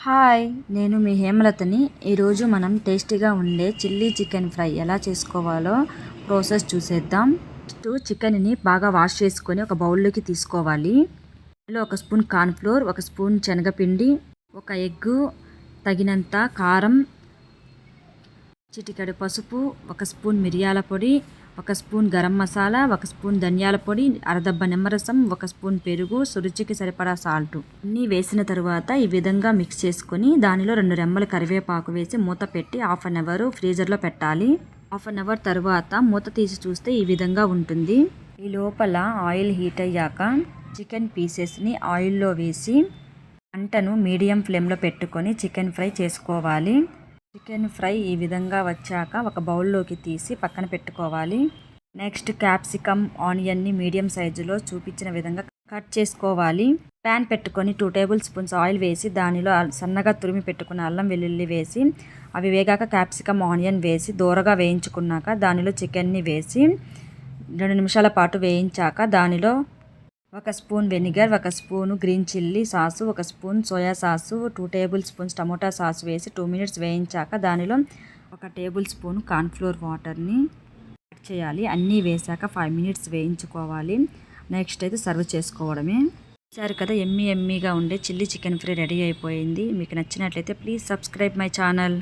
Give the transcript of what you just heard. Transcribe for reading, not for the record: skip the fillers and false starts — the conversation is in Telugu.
హాయ్, నేను మీ హేమలతని. ఈరోజు మనం టేస్టీగా ఉండే చిల్లీ చికెన్ ఫ్రై ఎలా చేసుకోవాలో ప్రాసెస్ చూసేద్దాం. ఫస్ట్ చికెన్ని బాగా వాష్ చేసుకొని ఒక బౌల్లోకి తీసుకోవాలి. అందులో ఒక స్పూన్ కార్న్ఫ్లోర్, ఒక స్పూన్ శనగపిండి, ఒక ఎగ్గు, తగినంత కారం, చిటికెడు పసుపు, ఒక స్పూన్ మిరియాల పొడి, ఒక స్పూన్ గరం మసాలా, ఒక స్పూన్ ధనియాల పొడి, అరదబ్బ నిమ్మరసం, ఒక స్పూన్ పెరుగు, రుచికి సరిపడా సాల్ట్ అన్నీ వేసిన తర్వాత ఈ విధంగా మిక్స్ చేసుకొని దానిలో 2 రెమ్మల కరివేపాకు వేసి మూత పెట్టి హాఫ్ అన్ అవర్ ఫ్రీజర్లో పెట్టాలి. హాఫ్ అన్ అవర్ తర్వాత మూత తీసి చూస్తే ఈ విధంగా ఉంటుంది. ఈ లోపల ఆయిల్ హీట్ అయ్యాక చికెన్ పీసెస్ని ఆయిల్లో వేసి మంటను మీడియం ఫ్లేమ్లో పెట్టుకొని చికెన్ ఫ్రై చేసుకోవాలి. చికెన్ ఫ్రై ఈ విధంగా వచ్చాక ఒక బౌల్లోకి తీసి పక్కన పెట్టుకోవాలి. నెక్స్ట్ క్యాప్సికమ్, ఆనియన్ని మీడియం సైజులో చూపించిన విధంగా కట్ చేసుకోవాలి. ప్యాన్ పెట్టుకొని 2 టేబుల్ స్పూన్స్ ఆయిల్ వేసి దానిలో సన్నగా తురిమి పెట్టుకున్న అల్లం వెల్లుల్లి వేసి అవి వేగాక క్యాప్సికమ్, ఆనియన్ వేసి దూరగా వేయించుకున్నాక దానిలో చికెన్ని వేసి 2 నిమిషాల పాటు వేయించాక దానిలో 1 spoon vinegar, 1 spoon green chilli sauce, 1 spoon soya sauce, 2 table spoons tomato sauce వేసి 2 మినిట్స్ వేయించాక దానిలో 1 టేబుల్ స్పూన్ కార్న్ఫ్లోర్ వాటర్ని యాడ్ చేయాలి. అన్నీ వేసాక 5 మినిట్స్ వేయించుకోవాలి. నెక్స్ట్ అయితే సర్వ్ చేసుకోవడమే. చూసారు కదా, ఎమ్మీగా ఉండే చిల్లీ చికెన్ ఫ్రై రెడీ అయిపోయింది. మీకు నచ్చినట్లయితే ప్లీజ్ సబ్స్క్రైబ్ మై ఛానల్.